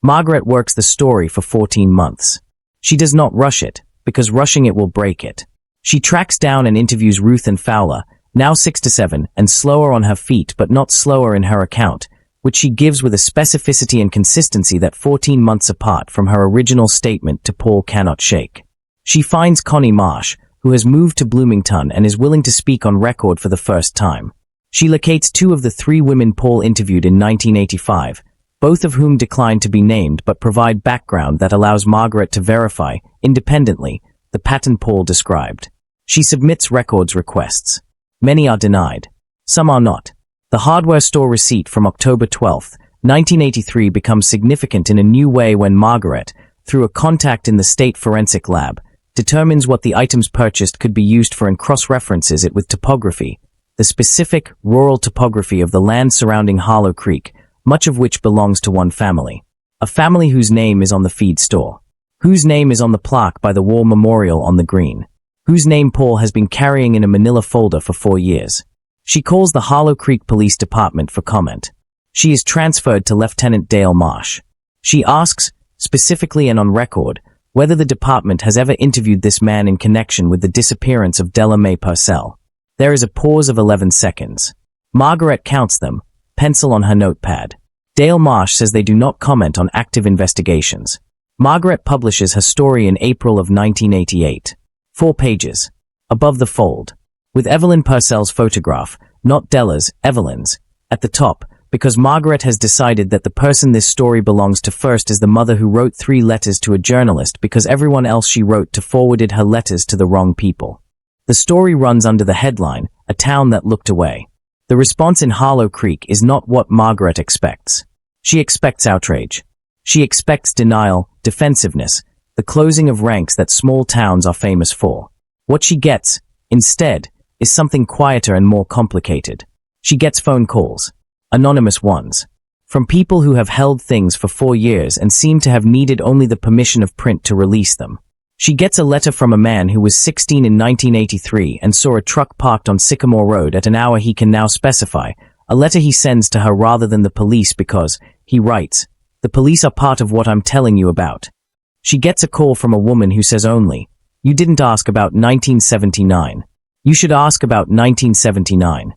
Margaret works the story for 14 months. She does not rush it, because rushing it will break it. She tracks down and interviews Ruth and Fowler, now 6 to 7, and slower on her feet but not slower in her account, which she gives with a specificity and consistency that 14 months apart from her original statement to Paul cannot shake. She finds Connie Marsh, who has moved to Bloomington and is willing to speak on record for the first time. She locates 2 of the 3 women Paul interviewed in 1985, both of whom decline to be named but provide background that allows Margaret to verify, independently, the pattern Paul described. She submits records requests. Many are denied. Some are not. The hardware store receipt from October 12, 1983 becomes significant in a new way when Margaret, through a contact in the state forensic lab, determines what the items purchased could be used for and cross-references it with topography, the specific, rural topography of the land surrounding Harlow Creek, much of which belongs to one family. A family whose name is on the feed store. Whose name is on the plaque by the war memorial on the green. Whose name Paul has been carrying in a manila folder for 4 years. She calls the Harlow Creek Police Department for comment. She is transferred to Lieutenant Dale Marsh. She asks, specifically and on record, whether the department has ever interviewed this man in connection with the disappearance of Della Mae Purcell. There is a pause of 11 seconds. Margaret counts them, pencil on her notepad. Dale Marsh says they do not comment on active investigations. Margaret publishes her story in April of 1988. 4 pages. Above the fold. With Evelyn Purcell's photograph, not Della's, Evelyn's, at the top, because Margaret has decided that the person this story belongs to first is the mother who wrote 3 letters to a journalist because everyone else she wrote to forwarded her letters to the wrong people. The story runs under the headline, "A Town That Looked Away." The response in Harlow Creek is not what Margaret expects. She expects outrage. She expects denial, defensiveness, the closing of ranks that small towns are famous for. What she gets, instead, is something quieter and more complicated. She gets phone calls. Anonymous ones. From people who have held things for 4 years and seem to have needed only the permission of print to release them. She gets a letter from a man who was 16 in 1983 and saw a truck parked on Sycamore Road at an hour he can now specify, a letter he sends to her rather than the police because, he writes, "The police are part of what I'm telling you about." She gets a call from a woman who says only, "You didn't ask about 1979. You should ask about 1979.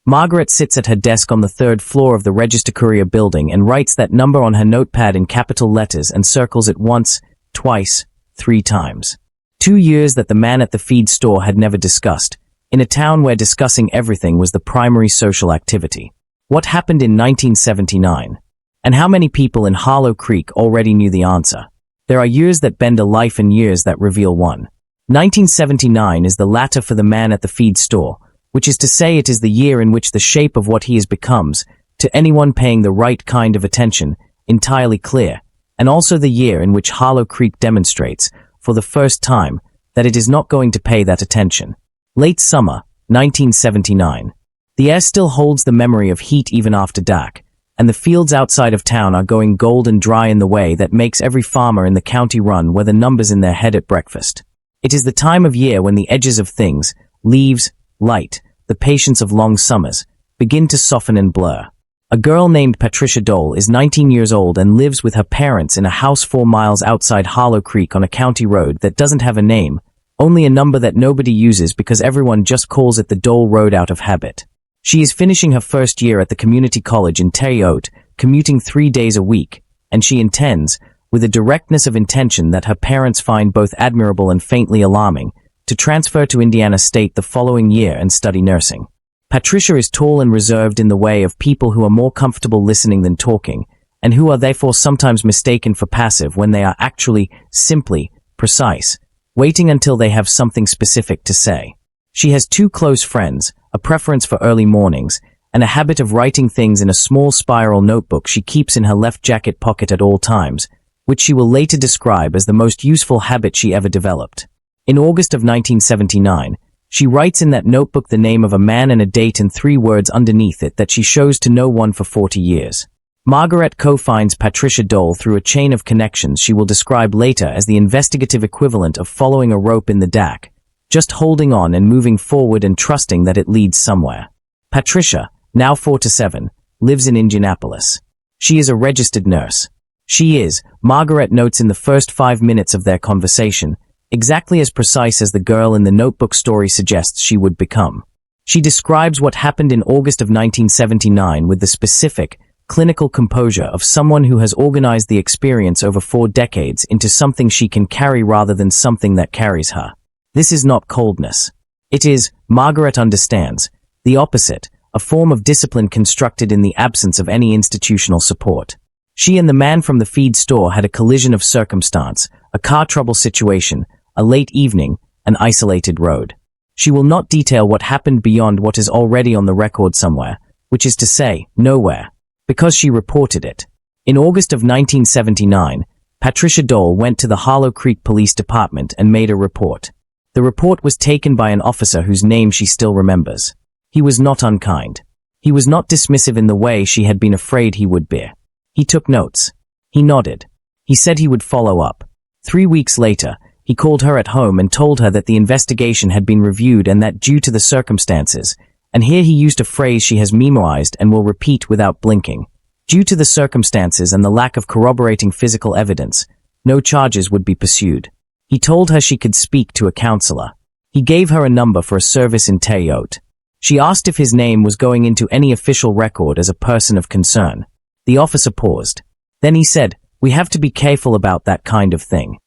Margaret sits at her desk on the 3rd floor of the Register Courier building and writes that number on her notepad in capital letters and circles it once, twice, 3 times. 2 years that the man at the feed store had never discussed, in a town where discussing everything was the primary social activity. What happened in 1979? And how many people in Harlow Creek already knew the answer? There are years that bend a life and years that reveal one. 1979 is the latter for the man at the feed store, which is to say it is the year in which the shape of what he is becomes, to anyone paying the right kind of attention, entirely clear, and also the year in which Harlow Creek demonstrates, for the first time, that it is not going to pay that attention. Late summer, 1979. The air still holds the memory of heat even after dark, and the fields outside of town are going gold and dry in the way that makes every farmer in the county run where the numbers in their head at breakfast. It is the time of year when the edges of things, leaves, light, the patience of long summers, begin to soften and blur. A girl named Patricia Dole is 19 years old and lives with her parents in a house 4 miles outside Harlow Creek on a county road that doesn't have a name, only a number that nobody uses because everyone just calls it the Dole Road out of habit. She is finishing her first year at the community college in Terre-Haute, commuting 3 days a week, and she intends, with a directness of intention that her parents find both admirable and faintly alarming, to transfer to Indiana State the following year and study nursing. Patricia is tall and reserved in the way of people who are more comfortable listening than talking, and who are therefore sometimes mistaken for passive when they are actually, simply, precise, waiting until they have something specific to say. She has 2 close friends, a preference for early mornings, and a habit of writing things in a small spiral notebook she keeps in her left jacket pocket at all times, which she will later describe as the most useful habit she ever developed. In August of 1979, she writes in that notebook the name of a man and a date and 3 words underneath it that she shows to no one for 40 years. Margaret co-finds Patricia Dole through a chain of connections she will describe later as the investigative equivalent of following a rope in the dark, just holding on and moving forward and trusting that it leads somewhere. Patricia, now 47, lives in Indianapolis. She is a registered nurse. She is, Margaret notes in the first 5 minutes of their conversation, exactly as precise as the girl in the notebook story suggests she would become. She describes what happened in August of 1979 with the specific, clinical composure of someone who has organized the experience over 4 decades into something she can carry rather than something that carries her. This is not coldness. It is, Margaret understands, the opposite, a form of discipline constructed in the absence of any institutional support. She and the man from the feed store had a collision of circumstance, a car trouble situation, a late evening, an isolated road. She will not detail what happened beyond what is already on the record somewhere, which is to say, nowhere, because she reported it. In August of 1979, Patricia Dole went to the Harlow Creek Police Department and made a report. The report was taken by an officer whose name she still remembers. He was not unkind. He was not dismissive in the way she had been afraid he would be. He took notes. He nodded. He said he would follow up. 3 weeks later, he called her at home and told her that the investigation had been reviewed and that due to the circumstances, and here he used a phrase she has memoized and will repeat without blinking, due to the circumstances and the lack of corroborating physical evidence, no charges would be pursued. He told her she could speak to a counselor. He gave her a number for a service in Teyote. She asked if his name was going into any official record as a person of concern. The officer paused. Then he said, "We have to be careful about that kind of thing."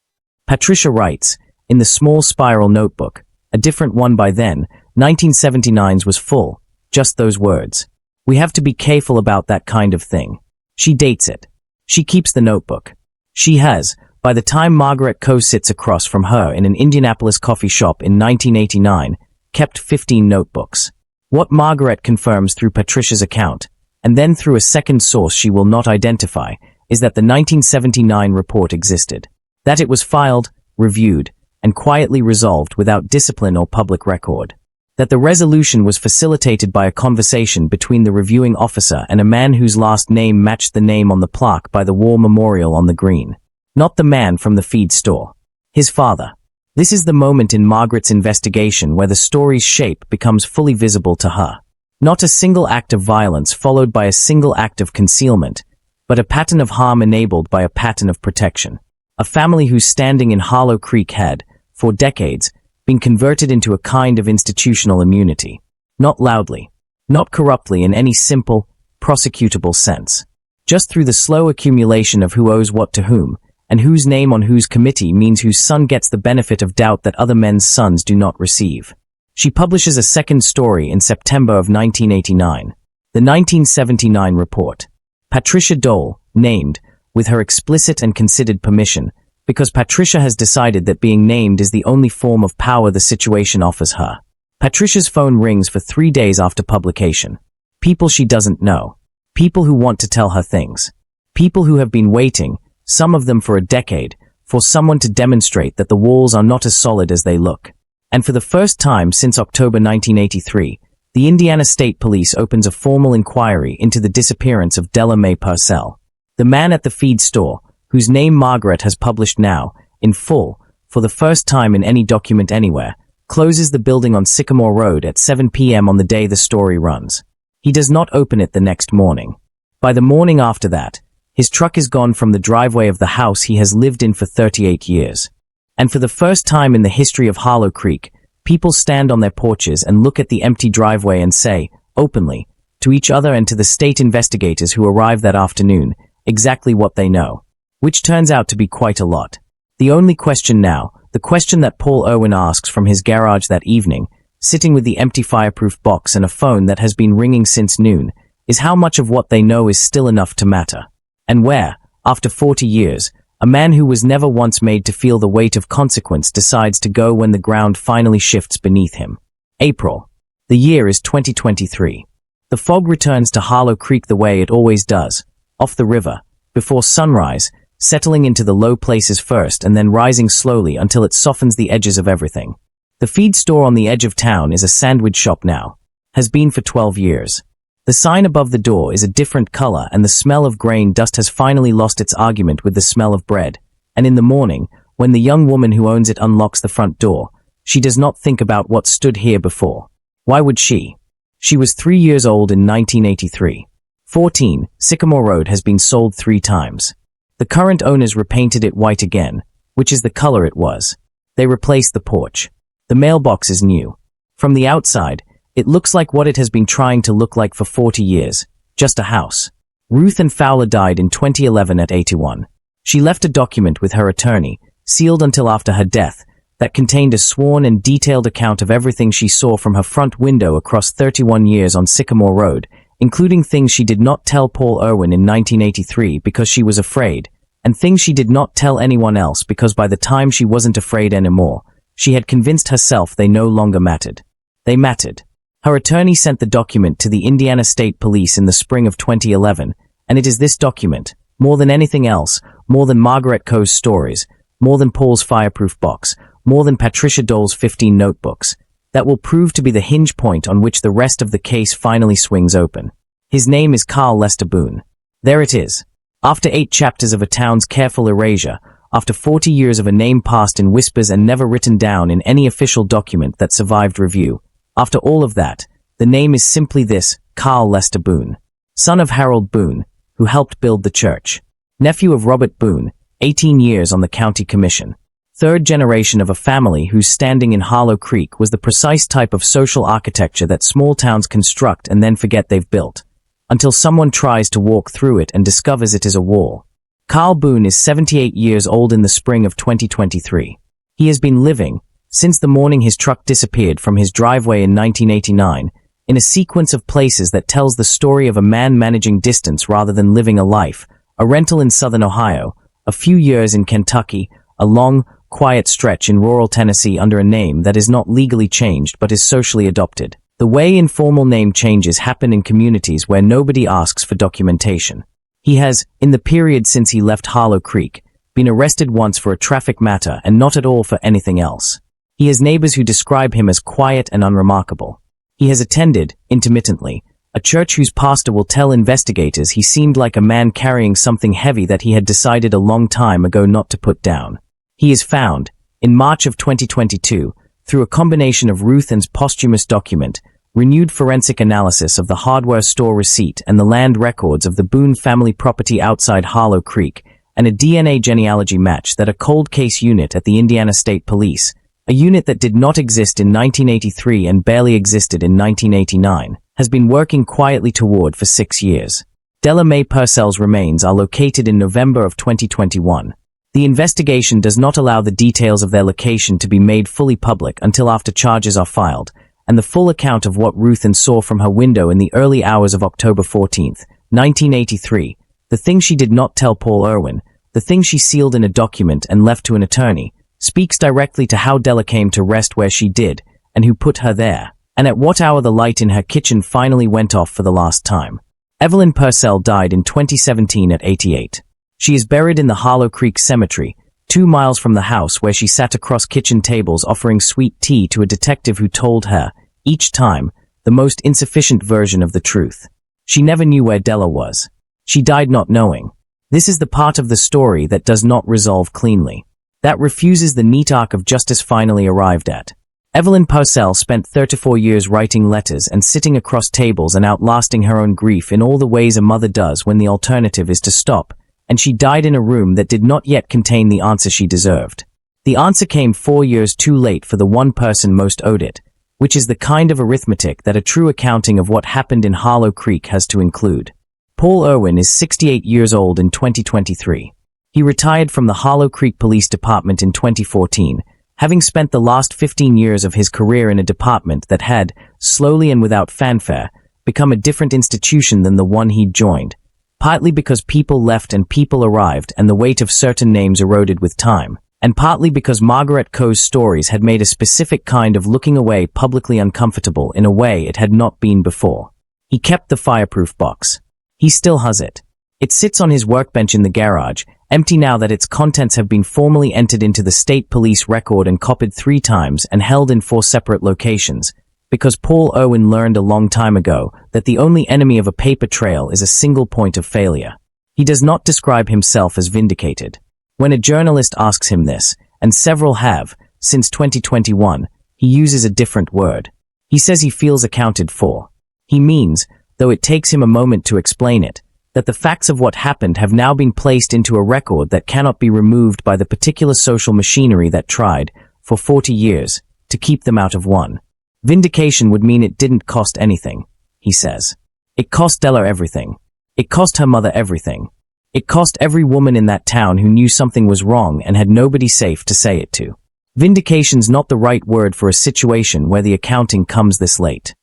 Patricia writes, in the small spiral notebook, a different one by then, 1979's was full, just those words. "We have to be careful about that kind of thing." She dates it. She keeps the notebook. She has, by the time Margaret Coe sits across from her in an Indianapolis coffee shop in 1989, kept 15 notebooks. What Margaret confirms through Patricia's account, and then through a second source she will not identify, is that the 1979 report existed. That it was filed, reviewed, and quietly resolved without discipline or public record. That the resolution was facilitated by a conversation between the reviewing officer and a man whose last name matched the name on the plaque by the war memorial on the green. Not the man from the feed store. His father. This is the moment in Margaret's investigation where the story's shape becomes fully visible to her. Not a single act of violence followed by a single act of concealment, but a pattern of harm enabled by a pattern of protection. A family whose standing in Harlow Creek had, for decades, been converted into a kind of institutional immunity. Not loudly. Not corruptly in any simple, prosecutable sense. Just through the slow accumulation of who owes what to whom, and whose name on whose committee means whose son gets the benefit of doubt that other men's sons do not receive. She publishes a second story in September of 1989. The 1979 report. Patricia Dole, named, with her explicit and considered permission, because Patricia has decided that being named is the only form of power the situation offers her. Patricia's phone rings for 3 days after publication. People she doesn't know. People who want to tell her things. People who have been waiting, some of them for a decade, for someone to demonstrate that the walls are not as solid as they look. And for the first time since October 1983, the Indiana State Police opens a formal inquiry into the disappearance of Della Mae Purcell. The man at the feed store, whose name Margaret has published now, in full, for the first time in any document anywhere, closes the building on Sycamore Road at 7 p.m. on the day the story runs. He does not open it the next morning. By the morning after that, his truck is gone from the driveway of the house he has lived in for 38 years. And for the first time in the history of Harlow Creek, people stand on their porches and look at the empty driveway and say, openly, to each other and to the state investigators who arrive that afternoon, exactly what they know. Which turns out to be quite a lot. The only question now, the question that Paul Irwin asks from his garage that evening, sitting with the empty fireproof box and a phone that has been ringing since noon, is how much of what they know is still enough to matter. And where, after 40 years, a man who was never once made to feel the weight of consequence decides to go when the ground finally shifts beneath him. April. The year is 2023. The fog returns to Harlow Creek the way it always does, off the river, before sunrise, settling into the low places first and then rising slowly until it softens the edges of everything. The feed store on the edge of town is a sandwich shop now. Has been for 12 years. The sign above the door is a different color and the smell of grain dust has finally lost its argument with the smell of bread. And in the morning, when the young woman who owns it unlocks the front door, she does not think about what stood here before. Why would she? She was 3 years old in 1983. 14, Sycamore Road has been sold 3 times. The current owners repainted it white again, which is the color it was. They replaced the porch. The mailbox is new. From the outside, it looks like what it has been trying to look like for 40 years, just a house. Ruth Ann Fowler died in 2011 at 81. She left a document with her attorney, sealed until after her death, that contained a sworn and detailed account of everything she saw from her front window across 31 years on Sycamore Road, including things she did not tell Paul Irwin in 1983 because she was afraid, and things she did not tell anyone else because by the time she wasn't afraid anymore, she had convinced herself they no longer mattered. They mattered. Her attorney sent the document to the Indiana State Police in the spring of 2011, and it is this document, more than anything else, more than Margaret Coe's stories, more than Paul's fireproof box, more than Patricia Dole's 15 notebooks, that will prove to be the hinge point on which the rest of the case finally swings open. His name is Carl Lester Boone. There it is. After 8 chapters of a town's careful erasure, after 40 years of a name passed in whispers and never written down in any official document that survived review, after all of that, the name is simply this: Carl Lester Boone, son of Harold Boone, who helped build the church, nephew of Robert Boone, 18 years on the county commission, third generation of a family whose standing in Harlow Creek was the precise type of social architecture that small towns construct and then forget they've built, until someone tries to walk through it and discovers it is a wall. Carl Boone is 78 years old in the spring of 2023. He has been living, since the morning his truck disappeared from his driveway in 1989, in a sequence of places that tells the story of a man managing distance rather than living a life: a rental in southern Ohio, a few years in Kentucky, a long, quiet stretch in rural Tennessee under a name that is not legally changed but is socially adopted. The way informal name changes happen in communities where nobody asks for documentation. He has, in the period since he left Harlow Creek, been arrested once for a traffic matter and not at all for anything else. He has neighbors who describe him as quiet and unremarkable. He has attended, intermittently, a church whose pastor will tell investigators he seemed like a man carrying something heavy that he had decided a long time ago not to put down. He is found, in March of 2022, through a combination of Ruth Ann's posthumous document, renewed forensic analysis of the hardware store receipt and the land records of the Boone family property outside Harlow Creek, and a DNA genealogy match that a cold case unit at the Indiana State Police, a unit that did not exist in 1983 and barely existed in 1989, has been working quietly toward for 6 years. Della Mae Purcell's remains are located in November of 2021. The investigation does not allow the details of their location to be made fully public until after charges are filed, and the full account of what Ruth Ann saw from her window in the early hours of October 14, 1983, the thing she did not tell Paul Irwin, the thing she sealed in a document and left to an attorney, speaks directly to how Della came to rest where she did, and who put her there, and at what hour the light in her kitchen finally went off for the last time. Evelyn Purcell died in 2017 at 88. She is buried in the Harlow Creek Cemetery, 2 miles from the house where she sat across kitchen tables offering sweet tea to a detective who told her, each time, the most insufficient version of the truth. She never knew where Della was. She died not knowing. This is the part of the story that does not resolve cleanly, that refuses the neat arc of justice finally arrived at. Evelyn Purcell spent 34 years writing letters and sitting across tables and outlasting her own grief in all the ways a mother does when the alternative is to stop, and she died in a room that did not yet contain the answer she deserved. The answer came 4 years too late for the one person most owed it, which is the kind of arithmetic that a true accounting of what happened in Harlow Creek has to include. Paul Irwin is 68 years old in 2023. He retired from the Harlow Creek Police Department in 2014, having spent the last 15 years of his career in a department that had, slowly and without fanfare, become a different institution than the one he'd joined, partly because people left and people arrived and the weight of certain names eroded with time, and partly because Margaret Coe's stories had made a specific kind of looking away publicly uncomfortable in a way it had not been before. He kept the fireproof box. He still has it. It sits on his workbench in the garage, empty now that its contents have been formally entered into the state police record and copied 3 times and held in 4 separate locations, because Paul Irwin learned a long time ago that the only enemy of a paper trail is a single point of failure. He does not describe himself as vindicated. When a journalist asks him this, and several have, since 2021, he uses a different word. He says he feels accounted for. He means, though it takes him a moment to explain it, that the facts of what happened have now been placed into a record that cannot be removed by the particular social machinery that tried, for 40 years, to keep them out of one. Vindication would mean it didn't cost anything, he says. It cost Della everything. It cost her mother everything. It cost every woman in that town who knew something was wrong and had nobody safe to say it to. Vindication's not the right word for a situation where the accounting comes this late.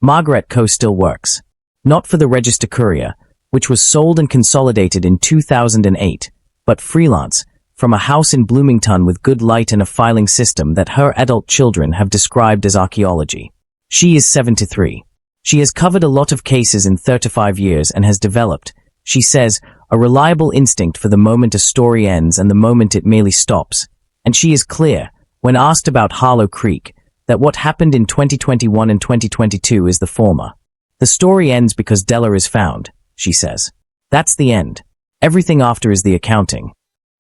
Margaret Coe still works. Not for the Register Courier, which was sold and consolidated in 2008, but freelance, from a house in Bloomington with good light and a filing system that her adult children have described as archaeology. She is 73. She has covered a lot of cases in 35 years and has developed, she says, a reliable instinct for the moment a story ends and the moment it merely stops, and she is clear, when asked about Harlow Creek, that what happened in 2021 and 2022 is the former. The story ends because Della is found, she says. That's the end. Everything after is the accounting.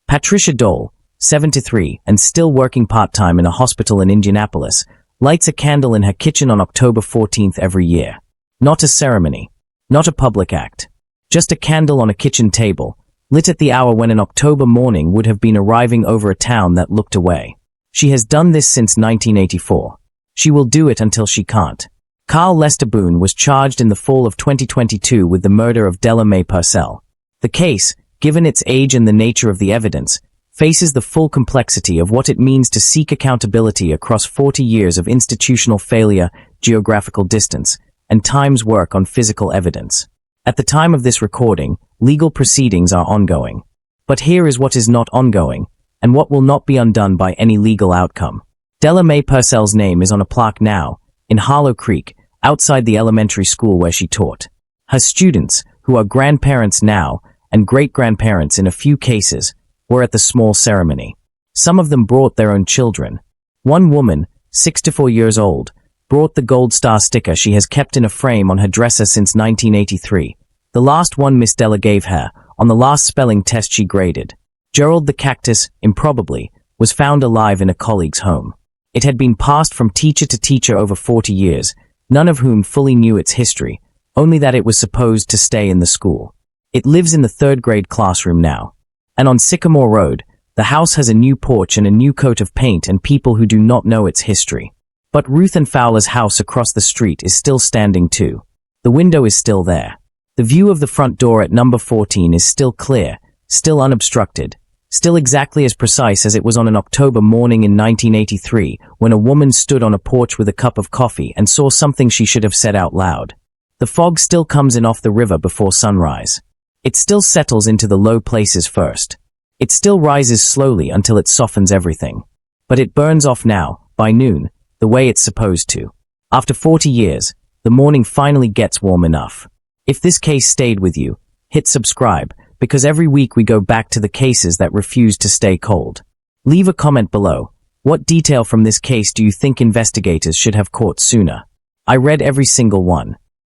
Patricia Dole, 73, and still working part-time in a hospital in Indianapolis, lights a candle in her kitchen on October 14th every year. Not a ceremony. Not a public act. Just a candle on a kitchen table, lit at the hour when an October morning would have been arriving over a town that looked away. She has done this since 1984. She will do it until she can't. Carl Lester Boone was charged in the fall of 2022 with the murder of Della Mae Purcell. The case, given its age and the nature of the evidence, faces the full complexity of what it means to seek accountability across 40 years of institutional failure, geographical distance, and time's work on physical evidence. At the time of this recording, legal proceedings are ongoing. But here is what is not ongoing, and what will not be undone by any legal outcome. Della Mae Purcell's name is on a plaque now, in Harlow Creek, outside the elementary school where she taught. Her students, who are grandparents now, and great-grandparents in a few cases, were at the small ceremony. Some of them brought their own children. One woman, 64 years old, brought the gold star sticker she has kept in a frame on her dresser since 1983, the last one Miss Della gave her, on the last spelling test she graded. Gerald the cactus, improbably, was found alive in a colleague's home. It had been passed from teacher to teacher over 40 years, none of whom fully knew its history, only that it was supposed to stay in the school. It lives in the third-grade classroom now. And on Sycamore Road, the house has a new porch and a new coat of paint and people who do not know its history. But Ruth and Fowler's house across the street is still standing too. The window is still there. The view of the front door at number 14 is still clear, still unobstructed, still exactly as precise as it was on an October morning in 1983 when a woman stood on a porch with a cup of coffee and saw something she should have said out loud. The fog still comes in off the river before sunrise. It still settles into the low places first. It still rises slowly until it softens everything. But it burns off now, by noon, the way it's supposed to. After 40 years, the morning finally gets warm enough. If this case stayed with you, hit subscribe, because every week we go back to the cases that refuse to stay cold. Leave a comment below. What detail from this case do you think investigators should have caught sooner? I read every single one.